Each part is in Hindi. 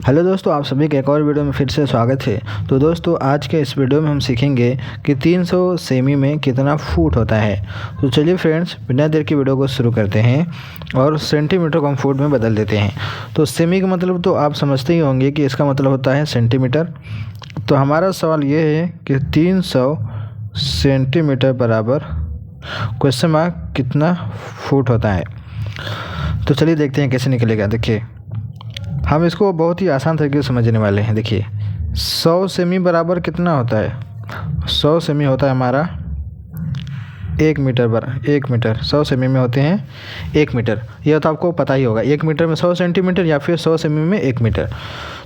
हेलो दोस्तों, आप सभी के एक और वीडियो में फिर से स्वागत है। तो दोस्तों, आज के इस वीडियो में हम सीखेंगे कि 300 सेमी में कितना फुट होता है। तो चलिए फ्रेंड्स, बिना देर की वीडियो को शुरू करते हैं और सेंटीमीटर को हम फुट में बदल देते हैं। तो सेमी का मतलब तो आप समझते ही होंगे कि इसका मतलब होता है सेंटीमीटर। तो हमारा सवाल ये है कि 300 सेंटीमीटर बराबर क्वेश्चन मार्क कितना फुट होता है। तो चलिए देखते हैं कैसे निकलेगा। देखिए, हम इसको बहुत ही आसान तरीके से समझने वाले हैं। देखिए, 100 सेमी बराबर कितना होता है। 100 सेमी होता है हमारा 1 मीटर बराबर 1 मीटर। 100 सेमी में होते हैं 1 मीटर। यह तो आपको पता ही होगा, 1 मीटर में 100 सेंटीमीटर या फिर 100 सेमी में 1 मीटर।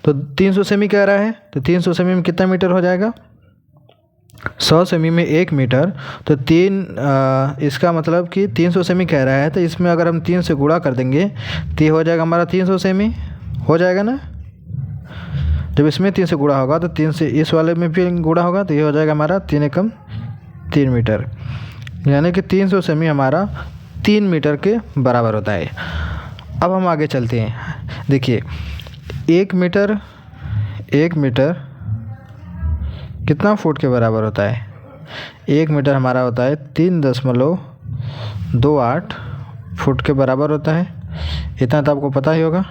तो 300 सेमी कह रहा है, तो 300 सेमी में कितना मीटर हो जाएगा। 100 सेमी में 1 मीटर, तो इसका मतलब कि 300 सेमी कह रहा है, तो इसमें अगर हम 3 से गुणा कर देंगे तो ये हो जाएगा हमारा 300 सेमी हो जाएगा ना। जब इसमें 3 से गुणा होगा तो 3 से इस वाले में भी गुणा होगा, तो ये हो जाएगा हमारा 3 एकम 3 मीटर। यानी कि 300 सेमी हमारा 3 मीटर के बराबर होता है। अब हम आगे चलते हैं। देखिए, 1 मीटर कितना फुट के बराबर होता है। 1 मीटर हमारा होता है 3.28 फुट के बराबर होता है। इतना तो आपको पता ही होगा,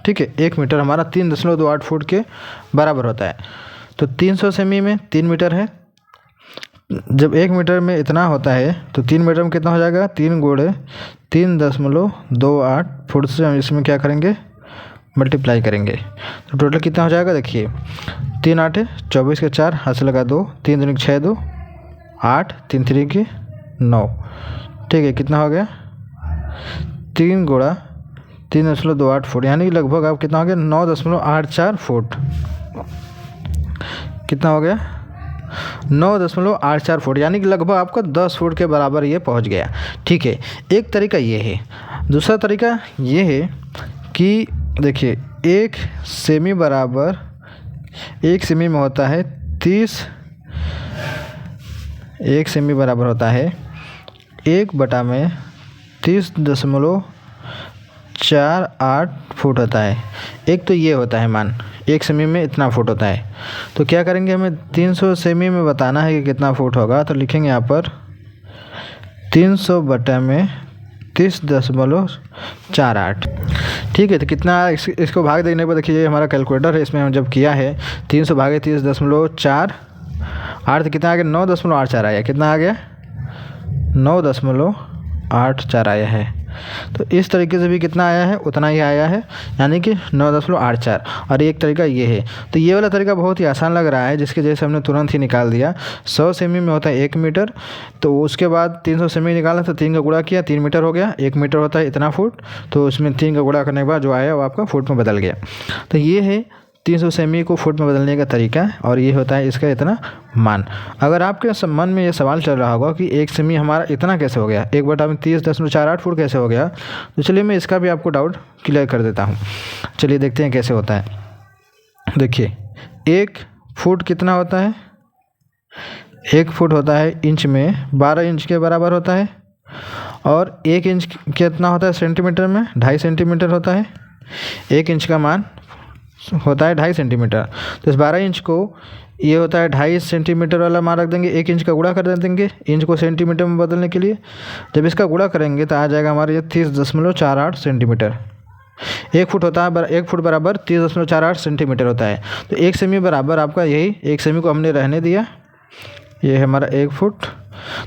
ठीक है। 1 मीटर हमारा 3.28 फुट के बराबर होता है। तो 300 सेमी में 3 मीटर है। जब 1 मीटर में इतना होता है तो 3 मीटर में कितना हो जाएगा। 3 गुणे 3.28 फुट से हम इसमें क्या करेंगे, मल्टीप्लाई करेंगे। तो टोटल कितना हो जाएगा। देखिए, 3 8 24 के 4 हाथ से लगा 2, 3 दूनी 6 2 8, 3 3 के 9, ठीक है। कितना हो गया 3 गुणा 3.28 फुट, यानी लगभग आप कितना हो गया 9.84 फुट। कितना हो गया 9.84 फुट, यानी कि लगभग आपका 10 फुट के बराबर ये पहुंच गया, ठीक है। एक तरीका ये है। दूसरा तरीका ये है कि देखिए, 1 सेमी बराबर 1 सेमी में होता है 30। 1 सेमी बराबर होता है 1 बटा में 30.48 फुट होता है। एक तो ये होता है मान, 1 सेमी में इतना फुट होता है। तो क्या करेंगे, हमें 300 सेमी में बताना है कि कितना फुट होगा। तो लिखेंगे यहाँ पर 300 बटा में 30.48, ठीक है। तो कितना इसको भाग देने पर देखिए, ये हमारा कैलकुलेटर है, इसमें हम जब किया है 300 भागे 30.48 तो कितना आ गया 9.84 आया। कितना आ गया 9.84 आया है। तो इस तरीके से भी कितना आया है, उतना ही आया है, यानी कि 9.84। और एक तरीका ये है। तो ये वाला तरीका बहुत ही आसान लग रहा है, जिसके जैसे हमने तुरंत ही निकाल दिया। 100 सेमी में होता है 1 मीटर, तो उसके बाद 300 सेमी निकाला तो 3 का गुणा किया, 3 मीटर हो गया। 1 मीटर होता है इतना फुट, तो उसमें 3 का गुणा करने के बाद जो आया वो आपका फुट में बदल गया। तो ये है 300 सेमी को फुट में बदलने का तरीका, और ये होता है इसका इतना मान। अगर आपके मन में ये सवाल चल रहा होगा कि 1 सेमी हमारा इतना कैसे हो गया, 1 बटा में 30.48 फुट कैसे हो गया, तो चलिए मैं इसका भी आपको डाउट क्लियर कर देता हूँ। चलिए देखते हैं कैसे होता है। देखिए, 1 फुट कितना होता है। 1 फुट होता है इंच में 12 इंच के बराबर होता है, और 1 इंच कितना होता है सेंटीमीटर में 2.5 सेंटीमीटर होता है। 1 इंच का मान होता है 2.5 सेंटीमीटर। तो इस 12 इंच को ये होता है 2.5 सेंटीमीटर वाला मान रख देंगे, 1 इंच का गुणा कर देंगे इंच को सेंटीमीटर में बदलने के लिए। जब इसका गुणा करेंगे तो आ जाएगा हमारे ये 30.48 सेंटीमीटर। 1 फुट होता है 1 फुट बराबर 30.48 सेंटीमीटर होता है। तो 1 सेमी बराबर आपका यही, 1 सेमी को हमने रहने दिया, ये है हमारा 1 फुट।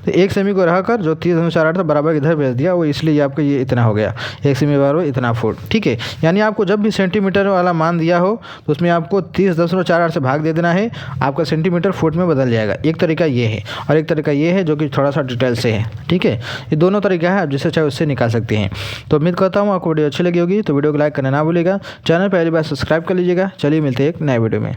तो 1 सेमी को रहकर जो 30.48 था बराबर इधर भेज दिया, वो इसलिए आपका ये इतना हो गया। 1 सेमी बराबर इतना फुट, ठीक है। यानी आपको जब भी सेंटीमीटर वाला मान दिया हो तो उसमें आपको 30.48 से भाग दे देना है, आपका सेंटीमीटर फुट में बदल जाएगा। एक तरीका ये है, और एक तरीका ये है जो कि थोड़ा सा डिटेल से है, ठीक है। ये दोनों तरीका है, आप जिससे चाहे उससे निकाल सकते हैं। तो उम्मीद करता हूँ आपको वीडियो अच्छी लगी होगी। तो वीडियो को लाइक करना ना भूलिएगा, चैनल पहली बार सब्सक्राइब कर लीजिएगा। चलिए मिलते हैं एक नए वीडियो में।